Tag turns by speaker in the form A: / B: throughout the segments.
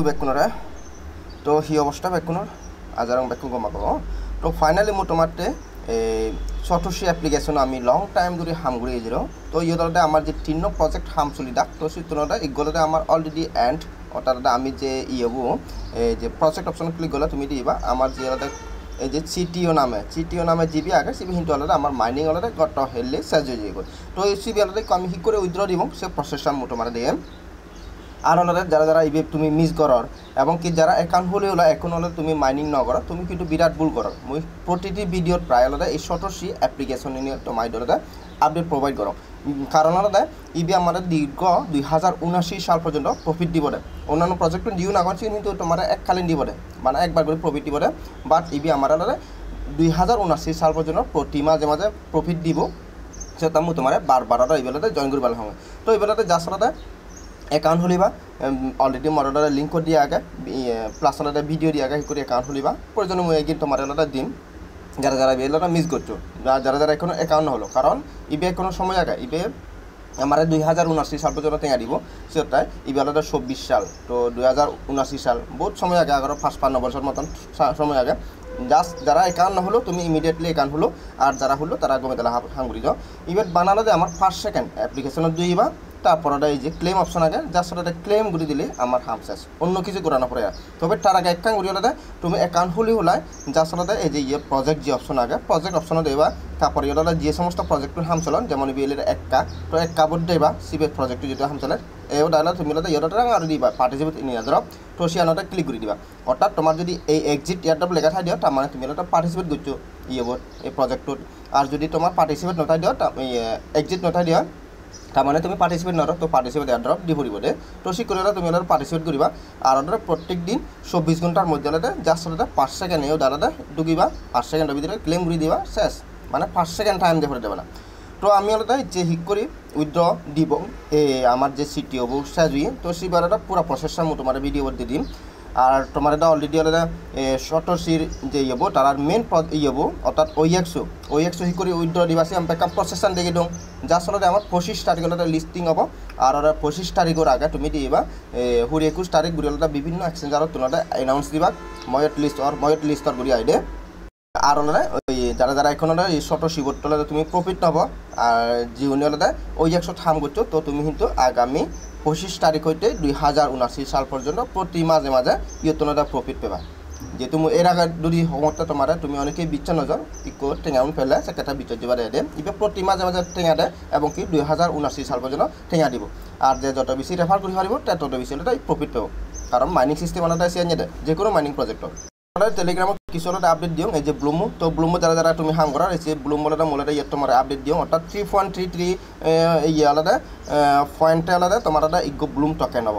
A: বেকুনরে তো হি অবস্থা বেকুনর আজারং বেকুন গমাগো তো ফাইনালি মোটামুটি সটোশি অ্যাপ্লিকেশন আমি লং টাইম ধরে হামগুড়ি এজিরো তো ইয়েদলতে আমার যে 3 নং প্রজেক্ট হাম চলি দাক তো সিতনটা ইগলতে আমার অলরেডি এন্ড অর্থাৎ আমি যে ইয়েবু যে প্রজেক্ট অপশন ক্লিক করলে তুমি দিবা আমার যে এই যে সিটিও নামে জিবি আগে সিবি হিন্টু আলাদা আমার মাইনিং আলাদা গট হেললে শেষ হয়ে যাবে তো এই সিবি আলাদা আমি কি করে উইথড্র দিব সে প্রসেসটা মোটামুটি দিয়ে আর ওনাদের যারা যারা ইবে তুমি মিস করর এবং কি যারা অ্যাকাউন্ট হলে হলো এখন হলে তুমি মাইনিং ন করো তুমি কিন্তু বিরাট ভুল করো মুই প্রতিটি ভিডিওর প্রায় আলাদা এই সটোশি অ্যাপ্লিকেশন নিয়ে তোমার আলাদা আপডেট প্রোভাইড করো কারণ আলাদা ইবে আমাদের দীর্ঘ 2079 সাল পর্যন্ত প্রফিট দিব দে অন্যান্য প্রজেক্ট দিও না করছি কিন্তু তোমার এককালীন দিব দে মানে একবার করে প্রফিট দিব দে বাট ইবে আমার আলাদা 2079 সাল পর্যন্ত প্রতি মাঝে মাঝে প্রফিট দিব সেটা মু তোমার বারবার এইবেলাতে জয়েন করবার হবে তো এইবেলাতে যা আলাদা অ্যাকাউন্ট হলিবা অলরেডি মডেলের লিঙ্ক দিয়ে আগে প্লাস আলাদা ভিডিও দিয়ে আগে করে অ্যাকাউন্ট হলিবা প্রয়োজনে মুই একদিন তোমার আলাদা দিম যারা যারা এলাকা মিস করছো যারা যারা এখনো অ্যাকাউন্ট হলো কারণ ইবে কোনো সময় আগে ইবে আমার 2079 সাল পর্যন্ত টেঙা দিব সেটাই ইবে আলাদা 24 সাল তো 2079 সাল বহুত সময় আগে 55 বছর মতন সময় আগে জাস্ট যারা অ্যাকাউন্ট না হলো তুমি ইমিডিয়েটলি অ্যাকাউন্ট হলো আর যারা হলো তারা গমে তালা হাঙ্গুরি যাও ইভেন বানালে আমার ফার্স্ট সেকেন্ড অ্যাপ্লিকেশনের দুইবা তারপর এই যে ক্লেম অপশন আগে জাস্ট ওটা ক্লেম করে দিলে আমার হাম শেষ অন্য কিছু করানো পড়ে তবে তার আগে একটা ঘুরি হলে তুমি অ্যাকাউন্ট হলে হলাই জাস্ট ওটা এই যে ইয়ে প্রজেক্ট যে অপশন আগে প্রজেক্ট অপশন দেবা তারপরে ওটা যে সমস্ত প্রজেক্টের হাম চলন যেমন বিএলের একটা তো এক কাবর দেবা সিবেট প্রজেক্টে যেটা হাম চলে এও ডায়লা তুমি ওটা ইয়েটা আর দিবা পার্টিসিপেট নিয়ে ধরো তো সিয়ানোটা ক্লিক করে দিবা অর্থাৎ তোমার যদি এই এক্সিট ইয়ারটা লেখা থাই দিও তার মানে তুমি ওটা পার্টিসিপেট করছো ইয়েবত এই প্রজেক্টত আর যদি তোমার পার্টিসিপেট নথাই দিও এক্সিট নথাই দিও তার মানে তুমি পার্টিসিপেট নর তো পার্টিসিপেট এয়ারড্রপ দি পড়ব দে তো সি করে তুমি ওটা পার্টিসিপেট করিবা আর ওটা প্রত্যেক দিন 24 ঘন্টার মধ্যে ওটা জাস্ট ওটা 5 সেকেন্ড এও দাঁড়াতে ঢুকিবা 5 সেকেন্ডের ভিতরে ক্লেম করে দিবা শেষ মানে 5 সেকেন্ড টাইম দিয়ে দেবে না তো আমি ওটা যে হিক করি উইথড্র দিব আমার যে সিটিও বউ সাজুই তো সিবারটা পুরো প্রসেসটা মো তোমার ভিডিও দিয়ে দিম আর তোমার এটা অলরেডি ওটা সটোশির যে ইয়েবো তার মেন ইয়েবো অর্থাৎ ওইএক্সো হি করে উইথড্র দিবাসি আমি ব্যাকআপ প্রসেসন দেখে দিও যার সঙ্গে আমার 25 তারিখ ওটা লিস্টিং হব আর ওরা 25 তারিখের আগে তুমি দিবা 21 তারিখ ঘুরে ওটা বিভিন্ন এক্সচেঞ্জারত তোমাদের অ্যানাউন্স দিবা ময়েট লিস্টর ঘুরি আইডে আর ওনারা ওই যারা যারা এখন ওরা এই সটোশি বোর্ডটা তুমি প্রফিট পাব আর জীবনী ওটা ওইএক্সো থাম করছো তো তুমি কিন্তু আগামী 25 তারিখ হইতে 2079 সাল পর্যন্ত প্রতি মাঝে মাঝে ইয়তনটা প্রফিট পাবা যেহেতু এর আগে যদি সময়টা তোমার তুমি অনেকেই বিচ্ছা নজর ইকো টেঙাউন ফেলে সেটা বিচ্ছ দিবা দে ইবে প্রতি মাঝে মাঝে টেঙা দেয় এবং কি 2079 সাল পর্যন্ত টেঙা দিব আর যে যত বেশি রেফার করে পারিব তত বেশি ওটা প্রফিট পাব কারণ মাইনিং সিস্টেম আলাদা চেঞ্জ দেয় যে কোনো মাইনিং প্রজেক্ট টেলিগ্রামত কিছু আপডেট দিও এই যে ব্লুমো তো ব্লুমো যারা যারা তুমি হাম করার এই ব্লুমো মোলে ইয়ে তোমার আপডেট দিও অর্থাৎ 3.33 ইয়ে আলাদা পয়েন্টে আলাদা তোমার ইগো ব্লুম টকেন হব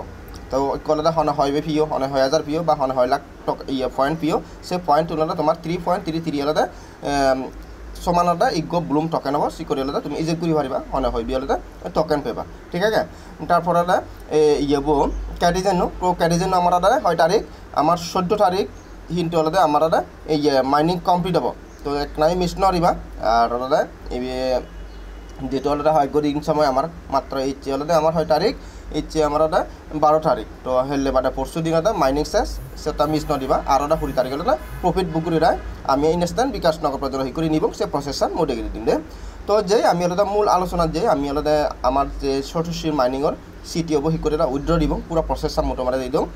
A: তো আলাদা হনে হইবে পিও হনে 1000 পিও বা হনে 1 লাখ ইয়ে পয়েন্ট পিও সে পয়েন্ট তুলনা তোমার 3.33 আলাদা সমান আলাদা ইগো ব্লুম টকেন হব সিকরি আলাদা তুমি ইজেক্ট করে পারিবা হনে হইবে আলাদা টকেন পেবা ঠিক আছে তারপর আলাদা ইয়েবো ক্যাডিজেন প্রো ক্যাডিজেন আমার আলাদা 6 তারিখ আমার 14 তারিখ হিন্টু আলাদা আমার আলাদা এই মাইনিং কমপ্লিট হব তো এক নাই মিস নরিবা আর আলাদা এই যেটা আলাদা হয় গরিং সময় আমার মাত্র ইচ্ছে আলাদা আমার 6 তারিখ ইচ্ছে আমার আলাদা 12 তারিখ তো হেললে বাটা পরশু দিন আলাদা মাইনিং শেষ সেটা মিস নরিবা আর আলাদা 20 তারিখ আলাদা প্রফিট বুক করে রায় আমি ইনস্ট্যান্ট বিকাশ নগর প্রজর হই করে নিব সে প্রসেসন মোডে গিয়ে দিন দে তো যে আমি আলাদা মূল আলোচনা যে আমি আলাদা আমার যে সটোশির মাইনিংর সিটিও বহি করে উইথড্র দিব পুরো প্রসেসন মোটামুটি দিয়ে দিও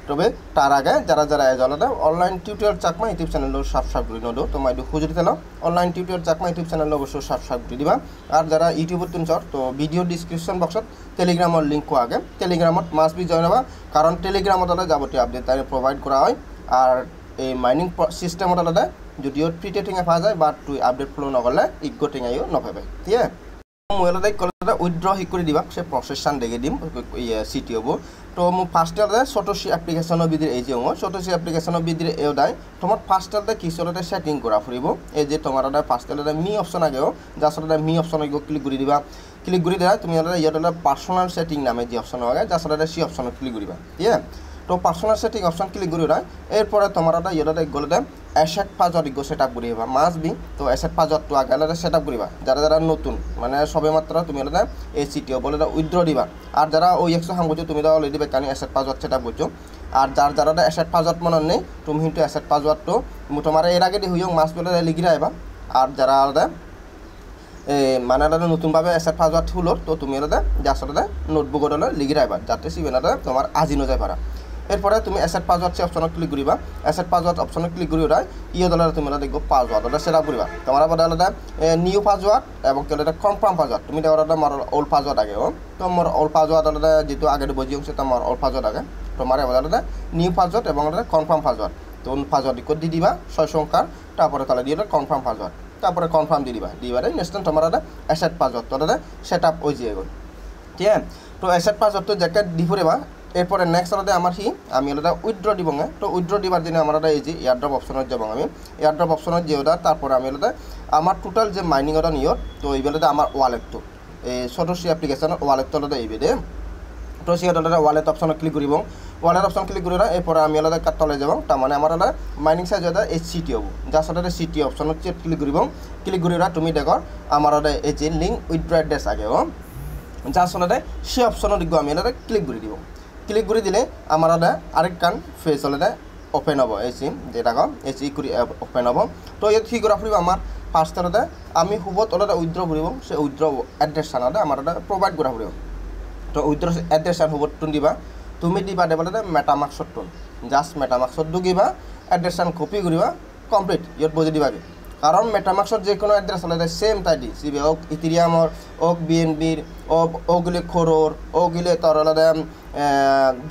A: তবে তার আগে যারা যারা আলাদা online tutorial Chakma YouTube channel subscribe করে নদো তোমার খুঁজে দিতে online tutorial Chakma YouTube channel অবশ্যই সাবস্ক্রাইব করে দিবা আর যারা ইউটিউবত তুমছর তো ভিডিও ডিসক্রিপশন বক্সত টেলিগ্রামের লিঙ্ক আগে টেলিগ্রামত মাস্ট বি জয়েন হবা কারণ টেলিগ্রামত আলাদা যাবতীয় আপডেট তাই প্রোভাইড করা হয় আর এই মাইনিং সিস্টেমত আলাদা যদিও ফ্রিতে টেঙা পাওয়া যায় বাট তুই আপডেট ফ্লো নগলে ইগো টেঙাইও নপাবে ঠিক আছে মোবাইলতে কলে উইথড্র হি করে দিবা সে প্রসেসন দেখে দিম সিটিও তো মো ফার্স্ট আলাদা সটোশি অ্যাপ্লিকেশনের ভিতরে এই যে সটোশি অ্যাপ্লিকেশনের ভিতরে এও দেয় তোমার ফার্স্ট আলাদা কিছু আলাদা সেটিং করা ফুরিব এই যে তোমার আলাদা ফার্স্ট আলাদা মি অপশন আগেও জাস্ট আলাদা মি অপশন আগে ক্লিক করে দিবা ক্লিক করে দেওয়া তুমি আলাদা ইয়ার আলাদা পার্সোনাল সেটিং নামে যে অপশন আগে জাস্ট আলাদা সি অপশন ক্লিক করিবা ঠিক আছে তো পার্সোনাল সেটিং অপশন ক্লিক করে দেয় এরপরে তোমার আলাদা ইয়ার আলাদা গলে দেয় অ্যাসেট পাজর ইগো সেট আপ করিবা মাস্ট বি তো অ্যাসেট পাজর তো আগে আলাদা সেট আপ করিবা যারা যারা নতুন মানে সবে মাত্র তুমি আলাদা এই সিটিও বলে উইথড্র দিবা আর যারা ওই 100 হাম করছো তুমি অলরেডি বেকানি অ্যাসেট পাজর সেট আপ করছো আর যার যারা অ্যাসেট পাসওয়ার্ড মনে নেই তুমি কিন্তু অ্যাসেট পাসওয়ার্ডটো তোমার এর আগে দি হইও মাস বলে লিখে রাখবা আর যারা আলাদা মানে আলাদা নতুনভাবে অ্যাসেট পাসওয়ার্ড হলো তো তুমি আলাদা জাস্ট আলাদা নোটবুকত লিখে রাখবা যাতে সিবেনাটা তোমার আজি নযায় পারা এরপরে তুমি অ্যাসেট পাসওয়ার্ড সে অপশনত ক্লিক করিবা অ্যাসেট পাসওয়ার্ড অপশনত ক্লিক করি ওরা ইয়ে দলের তুমি দেখো পাসওয়ার্ড ওটা সেট আপ করিবা তোমার আবার আলাদা নিউ পাসওয়ার্ড এবং কেউ কনফার্ম পাসওয়ার্ড তুমি দেখো ওটা আমার ওল্ড পাসওয়ার্ড আগে তো আমার ওল্ড পাসওয়ার্ড আলাদা যেহেতু আগে বুঝি সেটা আমার ওল্ড পাসওয়ার্ড আগে তোমার আবার আলাদা নিউ পাসওয়ার্ড এবং আলাদা কনফার্ম পাসওয়ার্ড তো পাসওয়ার্ড দিয়ে দিবা 6 সংখ্যার তারপরে তাহলে দিয়ে কনফার্ম পাসওয়ার্ড তারপরে কনফার্ম দিয়ে দিবা দিবারে নেক্সট তোমার আলাদা অ্যাসেট পাসওয়ার্ড তোরা সেট আপ হয়ে যাবে ঠিক আছে তো অ্যাসেট পাসওয়ার্ড তো যাকে দি পড়েবা এরপরে নেক্সট আলাদা আমার কি আমি আলাদা উইথড্র দিব না তো উইথড্র দিবার দিনে আমার আলাদা এই যে এয়ারড্রপ অপশনত যাব আমি এয়ারড্রপ অপশনত যে ওটা তারপরে আমি আলাদা আমার টোটাল যে মাইনিং ওটা নিয়ত তো এইবেলাতে আমার ওয়ালেট তো এই সটোশি অ্যাপ্লিকেশনের ওয়ালেট তো আলাদা এইবে তো সেই আলাদা ওয়ালেট অপশনত ক্লিক করিব ওয়ালেট অপশন ক্লিক করে এরপরে আমি আলাদা কার তলে যাব তার মানে আমার আলাদা মাইনিং সাইজ আলাদা এই সিটি হব যার সাথে সিটি অপশনত ক্লিক করিব ক্লিক করে তুমি দেখো আমার আলাদা এই যে লিঙ্ক উইথড্র অ্যাড্রেস আগে যার সাথে সেই অপশনত দিব আমি আলাদা ক্লিক করে দিব ক্লিক করে দিলে আমার আরেক কান ফেস হলে ওপেন হব এসি যেটা এসি করে ওপেন হব তো ইয়াত কি করা ফুরিব আমার ফার্স্টতে আমি হুবত ওটা উইথড্র করিব সে উইথড্র অ্যাড্রেস সানাতে আমার প্রোভাইড করা ফুরিব তো উইথড্র অ্যাড্রেস সান হুবত টুন দিবা তুমি দিবা দেবলে মেটামাক্সত টুন জাস্ট মেটামাক্সত ঢুকিবা অ্যাড্রেস সান কপি করিবা কমপ্লিট ইয়াত বুঝে দিবাগে কারণ মেটামাক্সত যে কোনো অ্যাড্রেস হলে সেম তাই দি সিবি ওক ইথেরিয়ামর ওক বিএনবির ওগুলি খোরোর ওগুলি তোর আলাদা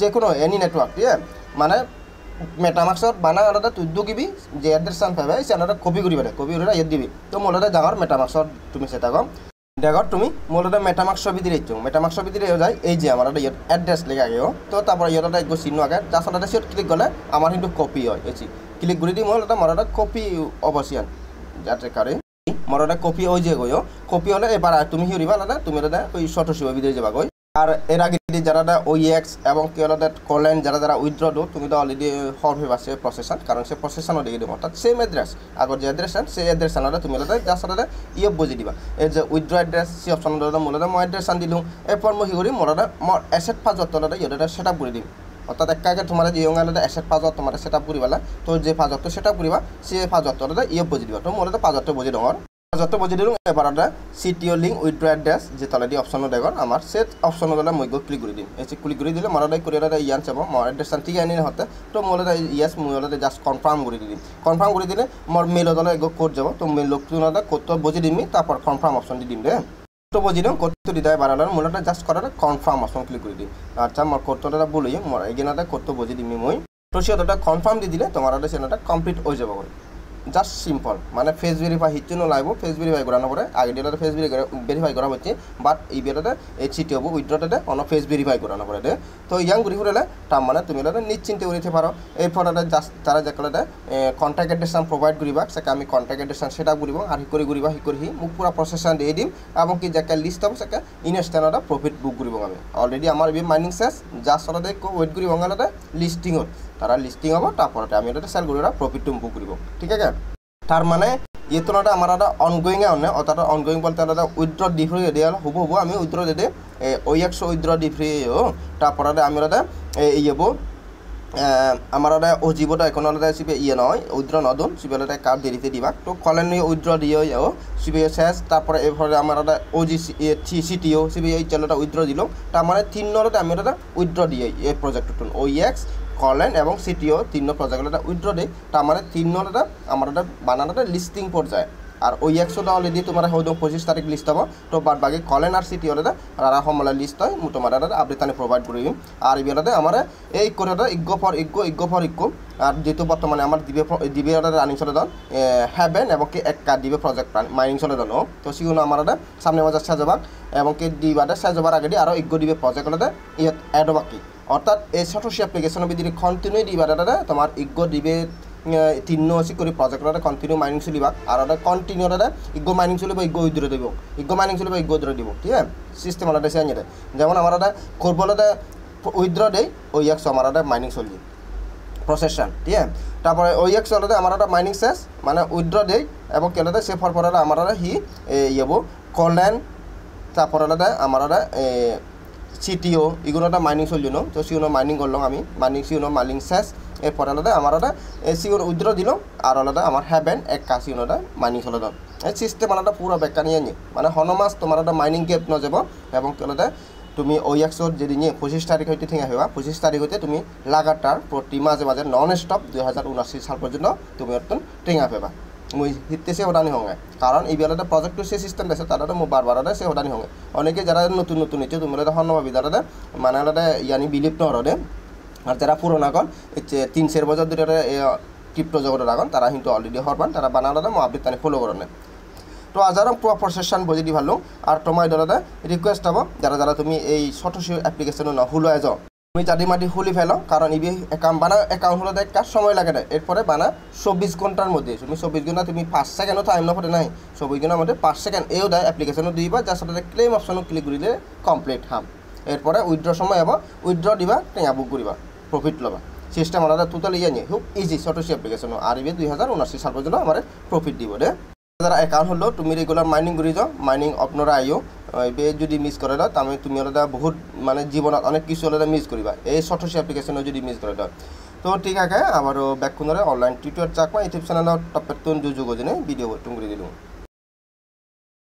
A: যে কোনো এনি নেটওয়ার্ক ঠিক আছে মানে মেটামাক্সত বানা আলাদা তুই দিবি যে অ্যাড্রেস সান পাবে সে আলাদা কপি করিবা কপি করে ইয়াত দিবি তো মোলাদা ডাঙর মেটামাক্সত তুমি সেটা কম দেখো তুমি মোলাদা মেটামাক্স ছবি দিয়ে দিচ্ছ মেটামাক্স ছবি দিয়ে যায় এই যে আমার ইয়াত অ্যাড্রেস লেগে আগেও তো তারপরে ইয়াত একটু চিহ্ন আগে যার সাথে সেট ক্লিক করলে আমার কিন্তু কপি হয় এসি ক্লিক করে দিই মোলাদা মোলাদা কপি অবশ্যই যাতে কারে মোলাদা কপি হয়ে যে গো কপি হলে এবার তুমি হিরিবা আলাদা তুমি আলাদা ওই সটোশি দিয়ে যাবা গই আর এর আগে যারা ওইএক্স এবং কি আলাদা কলেন যারা উইথড্র দো তুমি তো অলরেডি হল হয়ে আছে প্রসেসন কারণ সে প্রসেসনও দিয়ে দিব অর্থাৎ সেম অ্যাড্রেস আগর যে অ্যাড্রেস সেই অ্যাড্রেস আলাদা তুমি আলাদা যার সাথে ইয়ে বুঝে দিবা এই যে উইথড্র অ্যাড্রেস সে অপশন মোলাদা মই অ্যাড্রেস আন দিলুম এরপর মই কি করি মোলাদা মোর অ্যাসেট পাসওয়ার্ড আলাদা ইয়েটা সেট আপ করে দিম অর্থাৎ এক আগে তোমার যে আলাদা অ্যাসেট পাসওয়ার্ড তোমার সেট আপ করিবালা তো যে পাসওয়ার্ড সেট আপ করিবা সে পাসওয়ার্ড আলাদা ইয়ে বুঝে দিবা তো মোলাদা পাসওয়ার্ডটা বুঝে দেওয়ার যত বুঝে দিলাম এবার সিটিও লিঙ্ক উইথড্র অ্যাড্রেস যে তলাদি অপশনও দেখুন আমার সে অপশনও দিলে মই ক্লিক করে দিম এই ক্লিক করে দিলে মোর করে ইয়ান চাব মোর অ্যাড্রেস ঠিক আনি হতে তো মোর ইয়াস মই জাস্ট কনফার্ম করে দিম কনফার্ম করে দিলে মোর মেল দলে কোড যাব তো মেল লোকটা কোড বুঝে দিমি তারপর কনফার্ম অপশন দি দিম রে তো বুঝি দিম কোড তো দিতে বাড়ানোর মোলটা জাস্ট করার কনফার্ম অপশন ক্লিক করে দিম আচ্ছা মোর কোডটা বলি মোর এগেনাটা কোড তো বুঝে দিমি মই তো সেটা কনফার্ম দি দিলে তোমার সেটা কমপ্লিট হয়ে যাব জাস্ট সিম্পল মানে ফেস ভেরিফাই হিচ্ছে লাগবো ফেস ভেরিফাই করানোর পরে আগে ডেটাতে ফেস ভেরিফাই করা হচ্ছে বাট এই বেটাতে এই সিটি হবো উইথড্রটাতে অন্য ফেস ভেরিফাই করানোর পরে তো ইয়াং ঘুরি ঘুরে তার মানে তুমি নিশ্চিন্তে উড়িতে পারো এরপর জাস্ট তারা যে কলে কন্ট্যাক্ট অ্যাড্রেস প্রোভাইড করিবা সেটা আমি কন্ট্যাক্ট অ্যাড্রেস সেটা ঘুরিব আর হিকরি ঘুরিবা হিকরি মুখ পুরা প্রসেসন দিয়ে দিম এবং কি যাকে লিস্ট হবো সেটা ইনস্ট্যান্ট প্রফিট বুক করিব আমি অলরেডি আমার মাইনিং শেষ জাস্ট আলাদা ওয়েট করি বাংলাতে লিস্টিং তারা লিস্টিং হবো তারপরে আমি এটা সেল করি প্রফিট বুক করিব ঠিক আছে তার মানে ইয়েতনটা আমার একটা অনগোয়িং অনে অর্থাৎ অনগোয়িং বলতে আলাদা উইথড্র ডিফ্রি দিয়ে হবো হবো আমি উইথড্র দিয়ে ওইএক্স উইথড্র ডিফ্রি তারপরে আমি আলাদা ইয়েবো আমার ওজিবোটা এখন আলাদা সিবে ইয়ে নয় উইথড্র নদন সিবে আলাদা কার্ড দেরিতে দিবা তো কলেন উইথড্র দিয়ে সিবে শেষ তারপরে এরপরে আমার ওজি সিটিও সিবে এই চ্যানেলটা উইথড্র দিল তার মানে 3 নরতে আমি আলাদা উইথড্র দিয়ে এই প্রজেক্টটুন ওইএক্স কলেন এবং সিটিও 3 প্রজেক্টটা উইথড্র দেয় তার মানে 3 নরটা আমার বানানোটা লিস্টিং পর্যায়ে আর ওই 100টা অলরেডি তোমার হয়তো 25 তারিখ লিস্ট হবো তো বাদ বাকি কলেন আর সিটি হলে রারা সমলা লিস্ট হয় তোমার আপডেট প্রোভাইড করে দিম আর এগুলোতে আমার এই করে ইগো ফর ইগো আর যেহেতু বর্তমানে আমার দিবে রানিং চলে দেন হ্যাভেন এবং কি এক কার্ড দিবে প্রজেক্ট মাইনিং চলে দেন তো সেগুলো আমার সামনে বাজার সাজাবাক এবং কি দিবাটা সাজাবার আগে আরও ইগো দিবে প্রজেক্ট হলে ইয়াত অ্যাড বাকি অর্থাৎ এই সটোশি অ্যাপ্লিকেশনের ভিতরে কন্টিনিউ দিবাটা তোমার ইগো দিবে 3 আসি করে প্রজেক্টরে কন্টিনিউ মাইনিং চলিবা আর কন্টিনিউ ইগো মাইনিং চলিব ইগো উইথড্র দিব ইগো মাইনিং চলিব ইগো উইথড্র দিব ঠিক আছে সিস্টেম আলাদা চেঞ্জ দেয় যেমন আমার করবলে উইথড্র দেয় ওই 100 আমার মাইনিং চলি প্রসেসন ঠিক আছে তারপরে ওই 100 আলাদা আমার মাইনিং শেষ মানে উইথড্র দেয় এবং কেলাদা সে ফর আমার হি ইয়েবো কলেন তারপর আলাদা আমার CTO এগুলো একটা মাইনিং চলছিল না তো সিওনো মাইনিং করলাম আমি মাইনিং সিওনো মাইনিং শেষ এরপর আলাদা আমার আলাদা সিওনো উইথড্র দিল আর আলাদা আমার হ্যাভেন এক সিওনোটা মাইনিং চলে দাম এই সিস্টেম আলাদা পুরো বেকা নিয়ে মানে হনমাস তোমার একটা মাইনিং গ্যাপ ন যাব এবং আলাদা তুমি OX যদি নিয়ে 25 তারিখ হইতে ঠিক আহিবা 25 তারিখ হইতে তুমি লাগাতার প্রতি মাঝে মাঝে নন স্টপ 2079 সাল পর্যন্ত তুমি অর্থন টেঙা পেবা মুই হিতেছে ওদানি হঙে কারণ এই বেলাতে প্রজেক্ট সে সিস্টেম আছে তারা মো বারবার সে ওদানি হঙে অনেকে যারা নতুন নতুন নিচ্ছে তুমি হন্নভাবি যারা মানে ইয়ানি বিলিপ নহরে আর যারা পুরোনো কন 3 বছর ধরে ক্রিপ্টো জগতের আগন তারা কিন্তু অলরেডি হরবান তারা বানালে মো আপডেট তানি ফলো করে তো আজার প্রপার সেশন বুঝি দি ভালো আর তোমার দাদা রিকোয়েস্ট হব যারা যারা তুমি এই সটোশি অ্যাপ্লিকেশন না হুলয়ে যাও তুমি জাদি মাটি খুলি ফেলো কারণ ইবি অ্যাকাউন্ট বানা অ্যাকাউন্ট হলো দেখ কাজ সময় লাগে না এরপরে বানা 24 ঘন্টার মধ্যে তুমি 24 ঘন্টা তুমি 5 সেকেন্ডও টাইম না পড়ে নাই 24 ঘন্টার মধ্যে 5 সেকেন্ড এও দেয় অ্যাপ্লিকেশনও দিবা যার সাথে ক্লেম অপশনও ক্লিক করিলে কমপ্লিট হাম এরপরে উইথড্র সময় হব উইথড্র দিবা টেঙা বুক করিবা প্রফিট লবা সিস্টেম আলাদা টোটালি জানি খুব ইজি সটোশি অ্যাপ্লিকেশন আর ইবি 2079 সাল পর্যন্ত আমার প্রফিট দিব দে যারা অ্যাকাউন্ট হলো তুমি রেগুলার মাইনিং করে যাও মাইনিং আপনারা আইও বে যদি মিস করে দাও তাহলে তুমি আলাদা বহুত মানে জীবনত অনেক কিছু আলাদা মিস করিবা এই সটোশি অ্যাপ্লিকেশন যদি মিস করে দাও তো ঠিক আছে আবারও ব্যাক করে online tutor Chakma YouTube channel টপের তুন যোগাযোগ ভিডিও তুমি করে দিলাম